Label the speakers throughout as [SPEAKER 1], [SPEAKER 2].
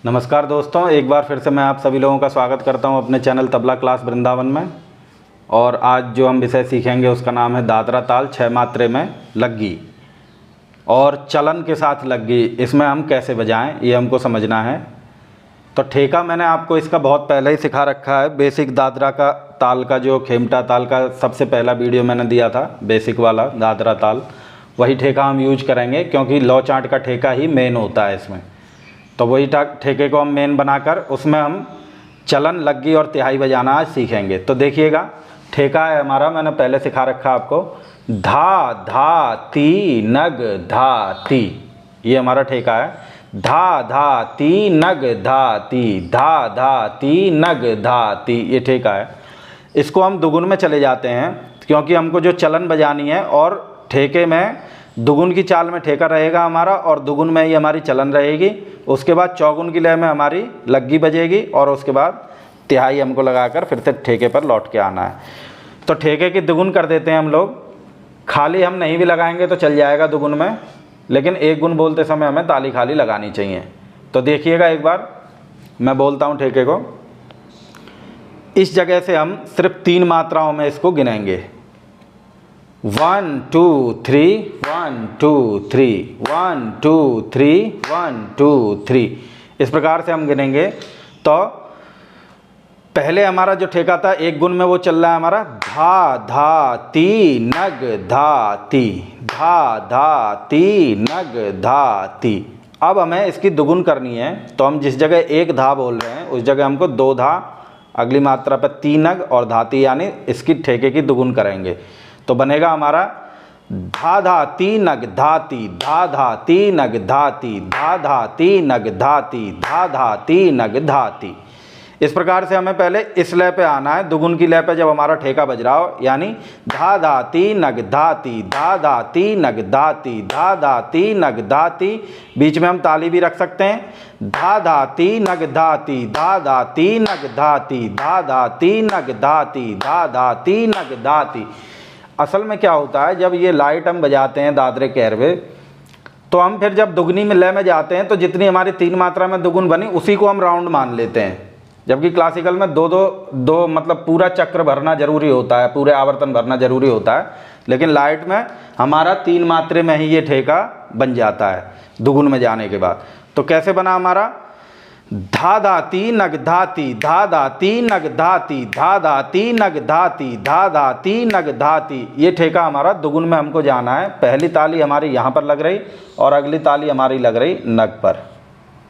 [SPEAKER 1] नमस्कार दोस्तों, एक बार फिर से मैं आप सभी लोगों का स्वागत करता हूं अपने चैनल तबला क्लास वृंदावन में। और आज जो हम विषय सीखेंगे उसका नाम है दादरा ताल 6 मात्रे में लग्गी और चलन के साथ लग्गी। इसमें हम कैसे बजाएं ये हमको समझना है। तो ठेका मैंने आपको इसका बहुत पहले ही सिखा रखा है। बेसिक दादरा का ताल का जो खेमटा ताल का सबसे पहला वीडियो मैंने दिया था, बेसिक वाला दादरा ताल, वही ठेका हम यूज करेंगे क्योंकि लौ चाट का ठेका ही मेन होता है इसमें। तो वही ठेके को हम मेन बनाकर उसमें हम चलन, लग्गी और तिहाई बजाना आज सीखेंगे। तो देखिएगा, ठेका है हमारा, मैंने पहले सिखा रखा आपको, धा धा ती नग धा ती, ये हमारा ठेका है। धा धा ती नग धा ती, धा धा ती नग धा ती, ये ठेका है। इसको हम दुगुन में चले जाते हैं क्योंकि हमको जो चलन बजानी है और ठेके में दुगुन की चाल में ठेका रहेगा हमारा और दुगुन में ही हमारी चलन रहेगी। उसके बाद चौगुन की लय में हमारी लग्गी बजेगी और उसके बाद तिहाई हमको लगाकर फिर से ठेके पर लौट के आना है। तो ठेके की दुगुन कर देते हैं हम लोग। खाली हम नहीं भी लगाएंगे तो चल जाएगा दुगुन में, लेकिन एक गुण बोलते समय हमें ताली खाली लगानी चाहिए। तो देखिएगा, एक बार मैं बोलता हूँ ठेके को। इस जगह से हम सिर्फ 3 मात्राओं में इसको गिनेंगे। 1 2 3 1 2 3 1 2 3 1 2 3, इस प्रकार से हम गिनेंगे। तो पहले हमारा जो ठेका था एक गुण में, वो चल रहा है हमारा धा धा ती नग धा ती, धा धा ती नग धा ती। अब हमें इसकी दुगुन करनी है, तो हम जिस जगह एक धा बोल रहे हैं उस जगह हमको 2 धा, अगली मात्रा पर 3 नग और धाती, यानी इसकी ठेके की दुगुन करेंगे। तो बनेगा हमारा धा धा ती नग धाती, धा धा ती नग धाती, धा धा ती नग धाती, धा धा ती नग धाती। इस प्रकार से हमें पहले इस लय पे आना है, दुगुन की लय पे जब हमारा ठेका बज रहा हो, यानी धा धा ती नग धाती, धा धा ती नग धाती, धा धा ती नग धाती। बीच में हम ताली भी रख सकते हैं। धा धा ती नग धाती, धा धा ती नग धाती, धा धा ती नग धाती, धा धा ती नग धाती। असल में क्या होता है, जब ये लाइट हम बजाते हैं दादरे कैरवे, तो हम फिर जब दुगनी में लय में जाते हैं तो जितनी हमारी 3 मात्रा में दुगुन बनी उसी को हम राउंड मान लेते हैं। जबकि क्लासिकल में दो मतलब पूरा चक्र भरना जरूरी होता है, पूरे आवर्तन भरना जरूरी होता है, लेकिन लाइट में हमारा 3 मात्रे में ही ये ठेका बन जाता है दुगुन में जाने के बाद। तो कैसे बना हमारा, धा धाती नग धाती, धा धाती नग धाती, धा धाती नग धाती, धा धाती नग धाती। ये ठेका हमारा दुगुन में हमको जाना है। पहली ताली हमारी यहाँ पर लग रही और अगली ताली हमारी लग रही नग पर।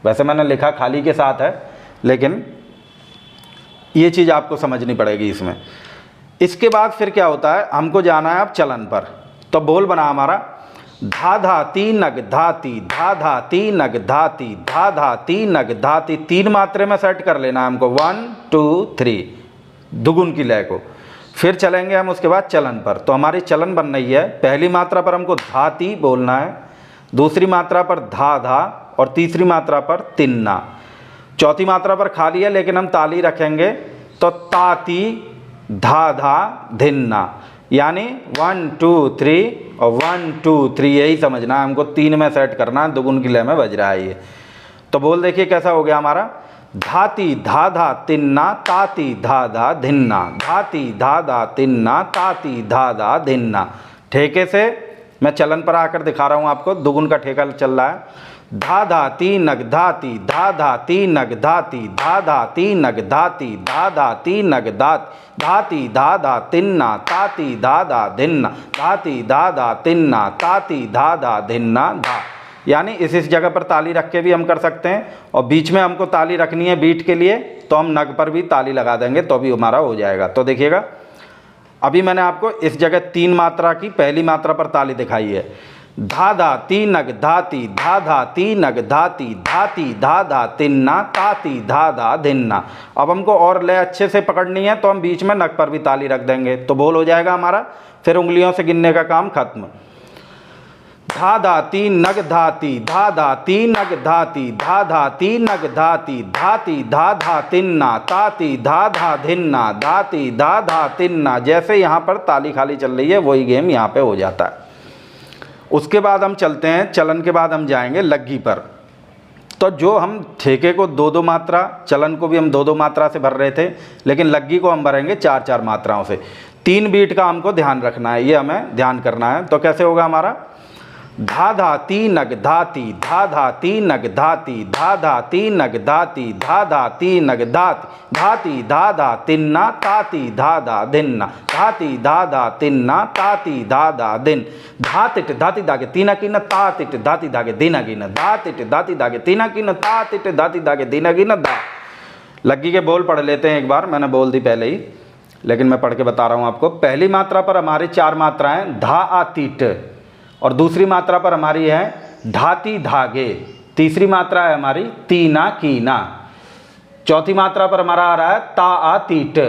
[SPEAKER 1] वैसे मैंने लिखा खाली के साथ है, लेकिन ये चीज़ आपको समझनी पड़ेगी इसमें। इसके बाद फिर क्या होता है, हमको जाना है अब चलन पर। तो बोल बना हमारा धा धा ती नग धाती, धा धा ती नग धाती, धा धा ती नग धाती। 3 मात्रे में सेट कर लेना है हमको, 1 2 3 दुगुन की लय को। फिर चलेंगे हम उसके बाद चलन पर। तो हमारी चलन बन रही है, पहली मात्रा पर हमको धाती बोलना है, दूसरी मात्रा पर धा धा और तीसरी मात्रा पर तिन्ना। चौथी मात्रा पर खाली है लेकिन हम ताली रखेंगे, तो ताती धा धा धिन्ना, यानी 1 2 3 और 1 2 3, यही समझना है हमको। 3 में सेट करना है, दुगुन की लय में बज रहा है ये। तो बोल देखिए कैसा हो गया हमारा, धाती धा धा तिन्ना, ताती धा धा धिन्ना, धाती धा धा तिन्ना, ताती धा धा धिन्ना। ठेके से मैं चलन पर आकर दिखा रहा हूँ आपको, दुगुन का ठेका चल रहा है। धा धा ती नग धाती, धा धा ती नग धाती, धा धा ती नग धाती, धा धा ती नग धात, धाती धा धा तिन्ना, ताती धा धा धिन्ना, धाती धा धा तिन्ना, ताती धा धा धिन्ना धा। यानी इस जगह पर ताली रख के भी हम कर सकते हैं, और बीच में हमको ताली रखनी है बीट के लिए, तो हम नग पर भी ताली लगा देंगे तो भी हमारा हो जाएगा। तो देखिएगा, अभी मैंने आपको इस जगह 3 मात्रा की पहली मात्रा पर ताली दिखाई है। धा धा ती नग धाती, धा धा ती नग धाती, धाती धा धा तिन्ना, ताती धा धा धिन्ना। अब हमको और लय अच्छे से पकड़नी है तो हम बीच में नग पर भी ताली रख देंगे, तो बोल हो जाएगा हमारा। फिर उंगलियों से गिनने का काम खत्म। धा धा ती नग धाती, धा धा ती नग धाती, धा धा ती नग धाती, धाती धा धा तिन्ना, ताती धा धा धिन्ना, धाती धा धा तिन्ना। जैसे यहाँ पर ताली खाली चल रही है वही गेम यहाँ पे हो जाता है। उसके बाद हम चलते हैं, चलन के बाद हम जाएंगे लग्गी पर। तो जो हम ठेके को 2-2 मात्रा, चलन को भी हम 2-2 मात्रा से भर रहे थे, लेकिन लग्गी को हम भरेंगे 4-4 मात्राओं से। 3 बीट का हमको ध्यान रखना है, ये हमें ध्यान करना है। तो कैसे होगा हमारा, धा धा ती नग धाती, धा धा ती नग धाती, धा धा ती नग धाती, धा धा ती नग धाती, धाती धा धा तिन्ना ताती धा धा धिन्ना, धाती धा धा तिन्ना ताती धा धा दिन, धातिट धाती धागे तीना की न तातिट धाती धागे दीना की न, धातिट धाती धागे तीना की न तातिट धाती धागे दीना की न धा। लग्गी के बोल पढ़ लेते हैं एक बार, मैंने बोल दी पहले ही, लेकिन मैं पढ़ के बता रहा हूँ आपको। पहली मात्रा पर हमारी 4 मात्राएं धा आ तीट, और दूसरी मात्रा पर हमारी है धाती धागे, तीसरी मात्रा है हमारी तीना कीना, चौथी मात्रा पर हमारा आ रहा है ता आ तीट,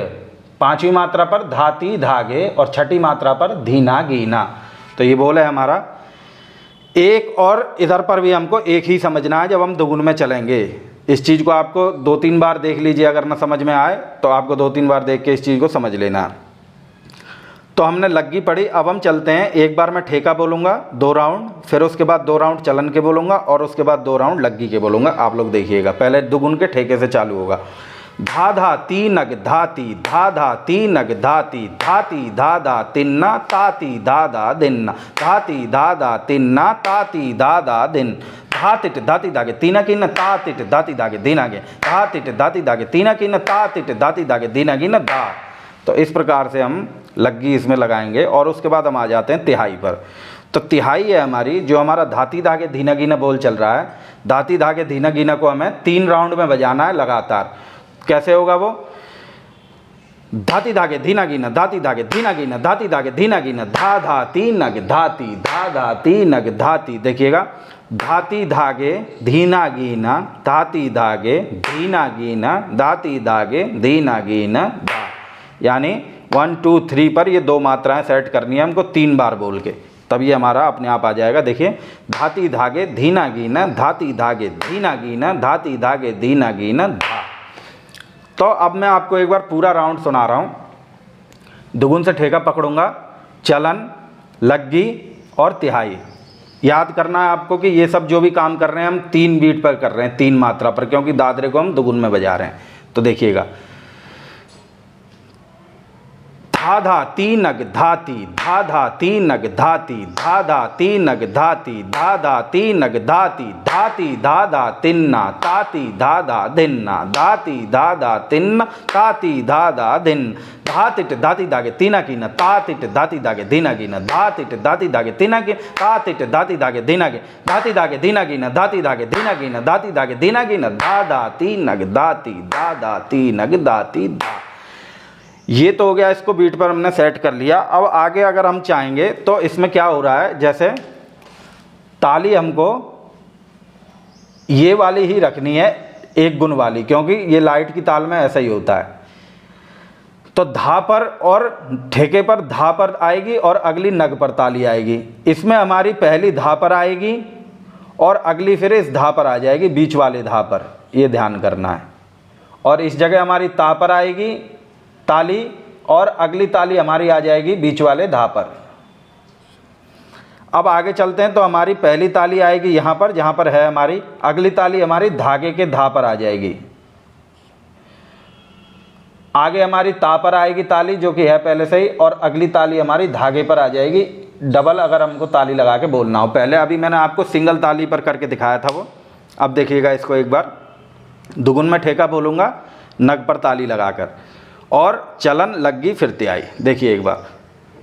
[SPEAKER 1] पांचवी मात्रा पर धाती धागे, और छठी मात्रा पर धीना गीना। तो ये बोल है हमारा एक, और इधर पर भी हमको एक ही समझना है जब हम दुगुन में चलेंगे। इस चीज़ को आपको 2-3 बार देख लीजिए, अगर ना समझ में आए तो आपको 2-3 बार देख के इस चीज़ को समझ लेना। तो हमने लग्गी पढ़ी, अब हम चलते हैं। एक बार मैं ठेका बोलूँगा 2 राउंड, फिर उसके बाद 2 राउंड चलन के बोलूँगा, और उसके बाद 2 राउंड लग्गी के बोलूँगा। आप लोग देखिएगा, पहले दुगुन के ठेके से चालू होगा। धा धा ती नग धाती, धा धा ती नग धाती, धाती धा धा तिन्ना ताती धा धा दिन्ना, धाती धा धा तिन्ना ताती धा धा दिन, धातिट धाती धागे तीना की न तातिट धाती धागे दीना गे, धातिट धाती धागे तीना की न तातिट धाती धागे दीना की न धा। तो इस प्रकार से हम लग्गी इसमें लगाएंगे। और उसके बाद हम आ जाते हैं तिहाई पर। तो तिहाई है हमारी, जो हमारा धाती धागे धीना गीना बोल चल रहा है, धाती धागे धीना गीना को हमें 3 राउंड में बजाना है लगातार। कैसे होगा वो, धाती धागे धीना गीना, धाती धागे धीना गीना, धाती धागे धीना गीना, धा धा ती नग धाती, धा धा ती नग धाती। देखिएगा, धाती धागे धीना गीना, धाती धागे धीना गीना, धाती धागे धीना गीना धा। यानी 1 2 3 पर ये 2 मात्राएं सेट करनी है हमको 3 बार बोल के, तब ये हमारा अपने आप आ जाएगा। देखिए, धाती धागे धीना गीना, धाती धागे धीना गीना, धाती धागे धीना गीना धा। तो अब मैं आपको एक बार पूरा राउंड सुना रहा हूँ। दुगुन से ठेका पकड़ूंगा, चलन, लग्गी और तिहाई। याद करना है आपको कि ये सब जो भी काम कर रहे हैं हम 3 बीट पर कर रहे हैं, 3 मात्रा पर, क्योंकि दादरे को हम दुगुन में बजा रहे हैं। तो देखिएगा, धा धा ती नग धाती, धा धा ती नग धाती, धा धा ती नग धाती, धा धा ती नग धाती, धाती धा धा तिन्ना ताती धा धा दिन्ना, धाती धा धा तिन्ना ताती धा धा दिन, धातिट धाती धागे तीना की न, तातिट धाती धागे दीना की न, धातिट धाती धागे तीना की, तातिट धाती धागे दीना की, धाती धागे दीना की न, धाती धागे दीना की न, धाती धागे दीना की न, धा धा ती नग धाती, धा धा ती नग धाती धा। ये तो हो गया, इसको बीट पर हमने सेट कर लिया। अब आगे अगर हम चाहेंगे तो इसमें क्या हो रहा है, जैसे ताली हमको ये वाली ही रखनी है, 1 गुण वाली, क्योंकि ये लाइट की ताल में ऐसा ही होता है। तो धा पर और ठेके पर धा पर आएगी और अगली नग पर ताली आएगी। इसमें हमारी पहली धा पर आएगी और अगली फिर इस धा पर आ जाएगी, बीच वाले धा पर, ये ध्यान करना है। और इस जगह हमारी ता पर आएगी ताली, और अगली ताली हमारी आ जाएगी बीच वाले धा पर। अब आगे चलते हैं, तो हमारी पहली ताली आएगी यहाँ पर, जहाँ पर है हमारी, अगली ताली हमारी धागे के धा पर आ जाएगी। आगे हमारी ता पर आएगी ताली, जो कि है पहले से ही, और अगली ताली हमारी धागे पर आ जाएगी। डबल अगर हमको ताली लगा के बोलना हो, पहले अभी मैंने आपको सिंगल ताली पर करके दिखाया था वो। अब देखिएगा इसको एक बार, दुगुन में ठेका बोलूँगा, नग पर ताली लगाकर, और चलन, लग्गी, फिर तिहाई। देखिए एक बार,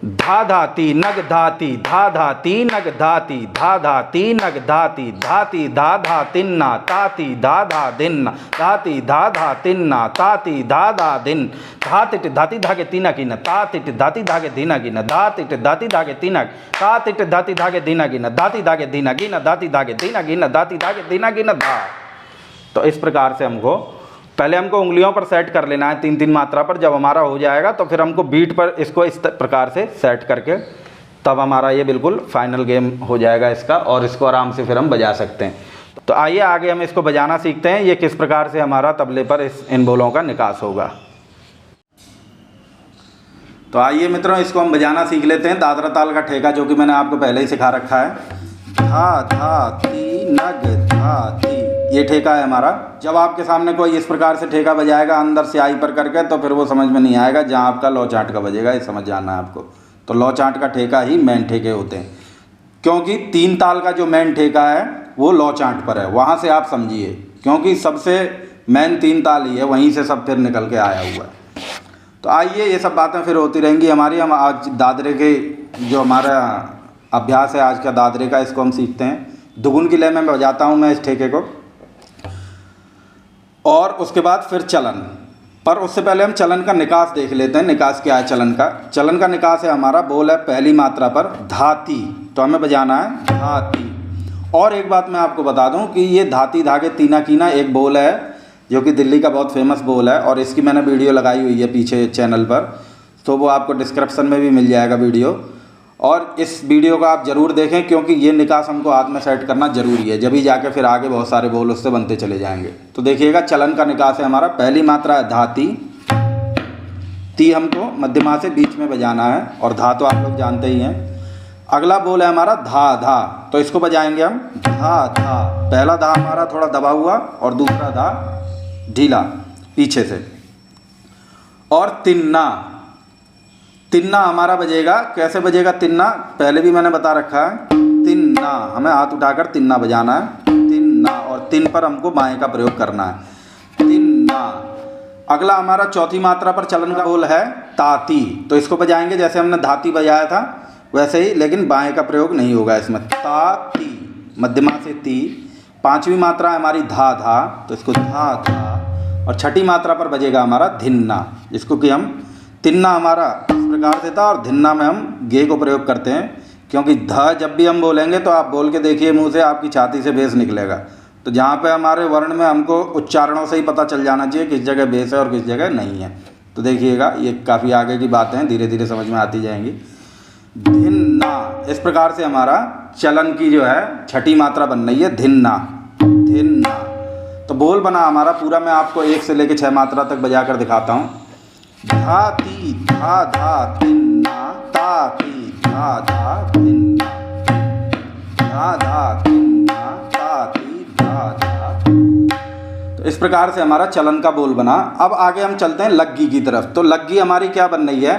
[SPEAKER 1] धा धाती नग धाती, धा धाती नग धाती, धा धाती नग धाती, धाती धा धा तिन्ना ताती धा धा दिन्ना, धाती धा धा तिन्ना ताती धा धा दिन, धातिट धाती धागे तीना की न, तातिट धाती धागे दीना की न, धातिट धाती धागे तीना, तातिट धाती धागे दीना की न, धाती धागे दीना की न, धाती धागे दीना की न, धाती धागे दीना की न धा। तो इस प्रकार से हमको पहले उंगलियों पर सेट कर लेना है 3-3 मात्रा पर। जब हमारा हो जाएगा तो फिर हमको बीट पर इसको इस प्रकार से सेट करके, तब हमारा ये बिल्कुल फाइनल गेम हो जाएगा इसका, और इसको आराम से फिर हम बजा सकते हैं। तो आइए आगे हम इसको बजाना सीखते हैं, ये किस प्रकार से हमारा तबले पर इन बोलों का निकास होगा। तो आइए मित्रों, इसको हम बजाना सीख लेते हैं। दादरा ताल का ठेका, जो कि मैंने आपको पहले ही सिखा रखा है। धा धा ती नग धा ती, ये ठेका है हमारा। जब आपके सामने कोई इस प्रकार से ठेका बजाएगा अंदर से आई पर करके, तो फिर वो समझ में नहीं आएगा जहाँ आपका लौ चाट का बजेगा, ये समझ जाना है आपको। तो लौ चाट का ठेका ही मेन ठेके होते हैं, क्योंकि 3 ताल का जो मेन ठेका है वो लौ चाट पर है। वहाँ से आप समझिए, क्योंकि सबसे मेन 3 ताल ही है, वहीं से सब फिर निकल के आया हुआ है। तो आइए, ये सब बातें फिर होती रहेंगी हमारी। हम आज दादरे के जो हमारा अभ्यास है आज का दादरे का, इसको हम सीखते हैं। दुगुन की लय में बजाता हूँ मैं इस ठेके को, और उसके बाद फिर चलन। पर उससे पहले हम चलन का निकास देख लेते हैं। निकास क्या है चलन का? चलन का निकास है हमारा, बोल है पहली मात्रा पर धाती, तो हमें बजाना है धाती। और एक बात मैं आपको बता दूं कि ये धाती धागे तीना कीना एक बोल है, जो कि दिल्ली का बहुत फेमस बोल है, और इसकी मैंने वीडियो लगाई हुई है पीछे चैनल पर, तो वो आपको डिस्क्रिप्शन में भी मिल जाएगा वीडियो। और इस वीडियो को आप ज़रूर देखें, क्योंकि ये निकास हमको हाथ में सेट करना ज़रूरी है, जब ही जाके फिर आगे बहुत सारे बोल उससे बनते चले जाएंगे। तो देखिएगा, चलन का निकास है हमारा, पहली मात्रा है धाती, ती हमको मध्यमा से बीच में बजाना है, और धा तो आप लोग जानते ही हैं। अगला बोल है हमारा धा धा, तो इसको बजाएंगे हम धा धा। पहला धा हमारा थोड़ा दबा हुआ, और दूसरा धा ढीला पीछे से। और तिन्ना, तिन्ना हमारा बजेगा, कैसे बजेगा तिन्ना? पहले भी मैंने बता रखा है। तिन्ना, हमें हाथ उठाकर तिन्ना बजाना है, तिन्ना, और तिन पर हमको बाएं का प्रयोग करना है, तिन्ना। अगला हमारा चौथी मात्रा पर चलन का बोल है ताती, तो इसको बजाएंगे जैसे हमने धाती बजाया था वैसे ही, लेकिन बाएं का प्रयोग नहीं होगा इसमें। ताती, मध्यमा से ती। पांचवी मात्रा है हमारी धा धा, तो इसको धा धा। और छठी मात्रा पर बजेगा हमारा धिन्ना, जिसको कि हम तिन्ना हमारा इस प्रकार से था, और धिन्ना में हम गे को प्रयोग करते हैं, क्योंकि ध जब भी हम बोलेंगे तो आप बोल के देखिए मुंह से, आपकी छाती से बेस निकलेगा। तो जहाँ पे हमारे वर्ण में हमको उच्चारणों से ही पता चल जाना चाहिए किस जगह बेस है और किस जगह नहीं है। तो देखिएगा, ये काफ़ी आगे की बातें हैं, धीरे धीरे समझ में आती जाएंगी। धिन्ना, इस प्रकार से हमारा चलन की जो है छठी मात्रा बन रही है, धिन्ना धिन्ना। तो बोल बना हमारा पूरा, मैं आपको 1 से लेकर 6 मात्रा तक बजा कर दिखाता हूँ। धाती धा धा तिन्ना, ताती धा धा तिन्ना, धा धा तिन्ना, ताती धा धा। तो इस प्रकार से हमारा चलन का बोल बना। अब आगे हम चलते हैं लग्गी की तरफ। तो लग्गी हमारी क्या बन रही है?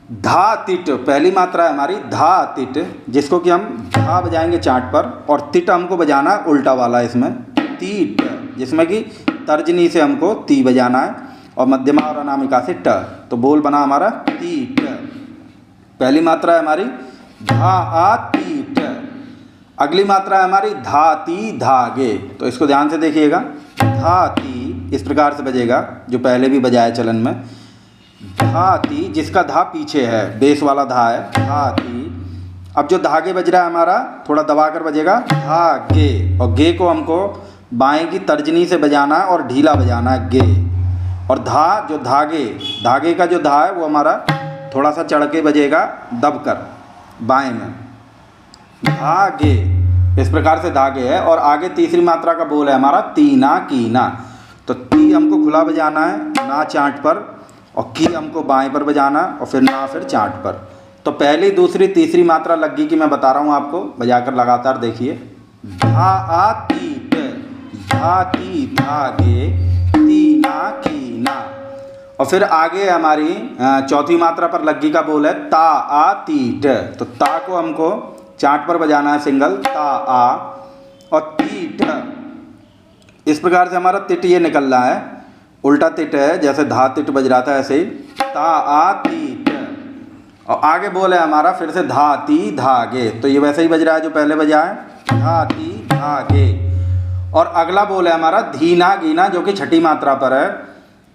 [SPEAKER 1] धा तिट, पहली मात्रा है हमारी धा तिट, जिसको कि हम धा बजाएंगे चाट पर, और तिट हमको बजाना है उल्टा वाला इसमें, तीट, जिसमें कि तर्जनी से हमको ती बजाना है, और मध्यमा और अनामिका से ट। तो बोल बना हमारा तीट। पहली मात्रा है हमारी धा आ तीट। अगली मात्रा है हमारी धाती धागे, तो इसको ध्यान से देखिएगा। धाती इस प्रकार से बजेगा, जो पहले भी बजाया चलन में। धाती, जिसका धा पीछे है, बेस वाला धा है, धाती। अब जो धागे बज रहा है हमारा, थोड़ा दबा कर बजेगा धागे, और गे को हमको बाएं की तर्जनी से बजाना है और ढीला बजाना है, गे। और धा, जो धागे का जो धा है वो हमारा थोड़ा सा चढ़ के बजेगा दबकर बाएं में, धागे। इस प्रकार से धागे है। और आगे तीसरी मात्रा का बोल है हमारा तीना कीना, तो ती हमको खुला बजाना है ना चाट पर, और की हमको बाएं पर बजाना, और फिर ना फिर चाट पर। तो पहली दूसरी तीसरी मात्रा लग्गी की मैं बता रहा हूँ आपको, बजाकर लगातार देखिए। धा आ तीट, धाती धागे, तीना कीना। और फिर आगे हमारी चौथी मात्रा पर लग्गी का बोल है ता आ तीट, तो ता को हमको चाट पर बजाना है सिंगल, ता आ, और तीट। इस प्रकार से हमारा तिट ये निकल रहा है, उल्टा तिट है, जैसे धा तिट बज रहा था ऐसे ही, ता आ तीट। और आगे बोल है हमारा फिर से धाती धागे, तो ये वैसे ही बज रहा है जो पहले बजा है, धाती धागे। और अगला बोल है हमारा धीना गीना, जो कि छठी मात्रा पर है,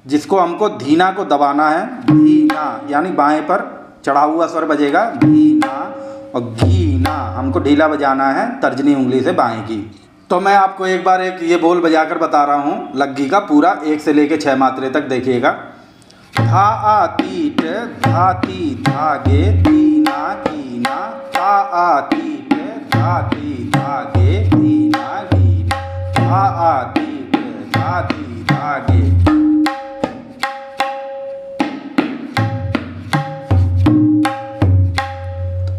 [SPEAKER 1] जिसको हमको धीना को दबाना है, धीना, यानी बाएं पर चढ़ा हुआ स्वर बजेगा, धीना, और घीना हमको ढीला बजाना है तर्जनी उंगली से बाएं की। तो मैं आपको एक बार एक ये बोल बजाकर बता रहा हूँ लग्गी का पूरा, 1 से लेकर 6 मात्रे तक देखिएगा। धा आ तीट, धाती धागे, तीना कीना, ता आ तीट, धाती धागे, तीना कीना, धा आ तीट, धाती धागे।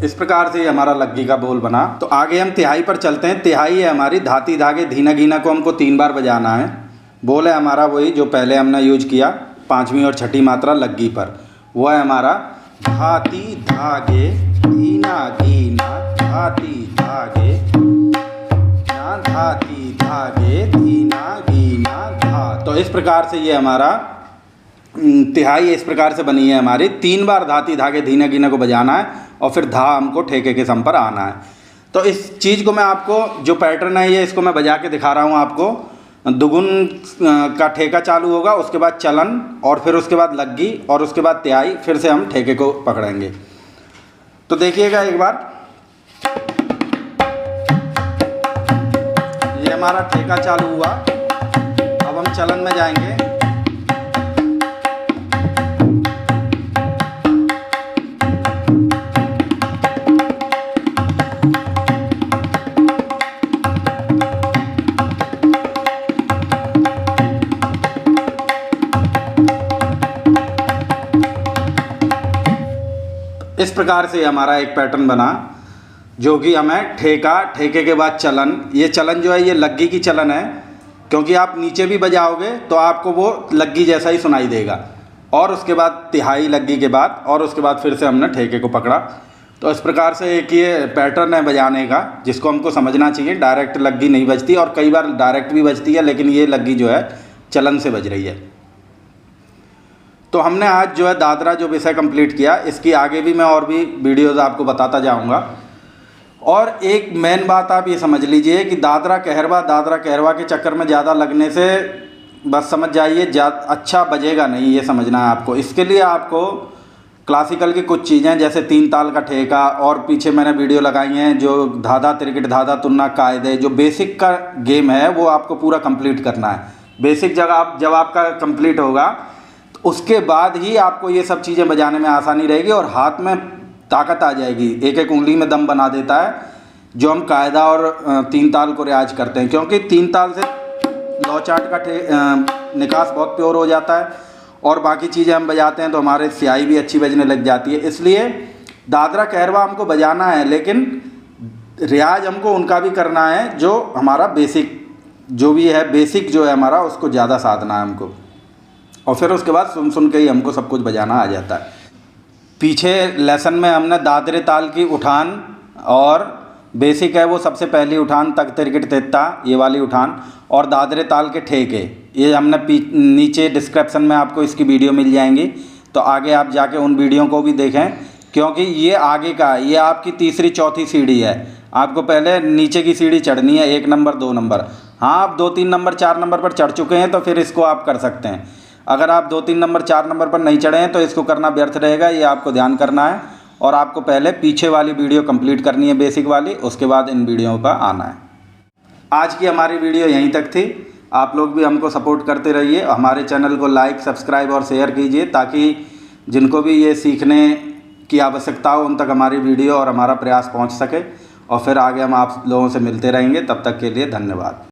[SPEAKER 1] इस प्रकार से हमारा लग्गी का बोल बना। तो आगे हम तिहाई पर चलते हैं। तिहाई है हमारी धाती धागे धीना गीना को हमको 3 बार बजाना है। बोल है हमारा वही जो पहले हमने यूज किया 5वीं और 6ठी मात्रा लग्गी पर, वो है हमारा धाती धागे धीना गीना धाती धागे ना धाती धागे धीना गीना धा। तो इस प्रकार से ये हमारा तिहाई इस प्रकार से बनी है हमारी। 3 बार धाती धागे धीना गीना को बजाना है और फिर धा हमको ठेके के सम पर आना है। तो इस चीज़ को मैं आपको जो पैटर्न है ये इसको मैं बजा के दिखा रहा हूँ आपको। दुगुन का ठेका चालू होगा, उसके बाद चलन और फिर उसके बाद लग्गी और उसके बाद तिहाई, फिर से हम ठेके को पकड़ेंगे। तो देखिएगा एक बार, ये हमारा ठेका चालू हुआ। अब हम चलन में जाएंगे। इस प्रकार से हमारा एक पैटर्न बना जो कि हमें ठेके के बाद चलन। ये चलन जो है ये लग्गी की चलन है, क्योंकि आप नीचे भी बजाओगे तो आपको वो लग्गी जैसा ही सुनाई देगा। और उसके बाद तिहाई लग्गी के बाद और उसके बाद फिर से हमने ठेके को पकड़ा। तो इस प्रकार से एक ये पैटर्न है बजाने का, जिसको हमको समझना चाहिए। डायरेक्ट लग्गी नहीं बजती और कई बार डायरेक्ट भी बजती है, लेकिन ये लग्गी जो है चलन से बज रही है। तो हमने आज जो है दादरा जो विषय कंप्लीट किया, इसकी आगे भी मैं और भी वीडियोज़ आपको बताता जाऊंगा। और एक मेन बात आप ये समझ लीजिए कि दादरा कहरवा के चक्कर में ज़्यादा लगने से बस समझ जाइए अच्छा बजेगा नहीं, ये समझना है आपको। इसके लिए आपको क्लासिकल की कुछ चीज़ें जैसे 3 ताल का ठेका और पीछे मैंने वीडियो लगाई हैं जो धाधा तिरकिट धाधा तुन्ना कायदे, जो बेसिक का गेम है वो आपको पूरा कंप्लीट करना है। बेसिक जब आपका कंप्लीट होगा उसके बाद ही आपको ये सब चीज़ें बजाने में आसानी रहेगी और हाथ में ताकत आ जाएगी। एक एक उंगली में दम बना देता है जो हम कायदा और 3 ताल को रियाज करते हैं, क्योंकि 3 ताल से लौचाट का निकास बहुत प्योर हो जाता है और बाकी चीज़ें हम बजाते हैं तो हमारे स्याही भी अच्छी बजने लग जाती है। इसलिए दादरा कहरवा हमको बजाना है, लेकिन रियाज हमको उनका भी करना है जो हमारा बेसिक जो भी है, बेसिक जो है हमारा उसको ज़्यादा साधना है हमको। और फिर उसके बाद सुन के ही हमको सब कुछ बजाना आ जाता है। पीछे लेसन में हमने दादरे ताल की उठान और बेसिक है वो सबसे पहली उठान तक तिरकिट तेता ये वाली उठान और दादरे ताल के ठेके, ये हमने नीचे डिस्क्रिप्शन में आपको इसकी वीडियो मिल जाएंगी, तो आगे आप जाके उन वीडियो को भी देखें, क्योंकि ये आगे का ये आपकी तीसरी चौथी सीढ़ी है। आपको पहले नीचे की सीढ़ी चढ़नी है, 1 नंबर 2 नंबर। हाँ, आप 2 3 नंबर 4 नंबर पर चढ़ चुके हैं तो फिर इसको आप कर सकते हैं। अगर आप 2 3 नंबर 4 नंबर पर नहीं चढ़े हैं तो इसको करना व्यर्थ रहेगा, ये आपको ध्यान करना है। और आपको पहले पीछे वाली वीडियो कंप्लीट करनी है बेसिक वाली, उसके बाद इन वीडियो पर आना है। आज की हमारी वीडियो यहीं तक थी। आप लोग भी हमको सपोर्ट करते रहिए, हमारे चैनल को लाइक सब्सक्राइब और शेयर कीजिए, ताकि जिनको भी ये सीखने की आवश्यकता हो उन तक हमारी वीडियो और हमारा प्रयास पहुँच सके। और फिर आगे हम आप लोगों से मिलते रहेंगे। तब तक के लिए धन्यवाद।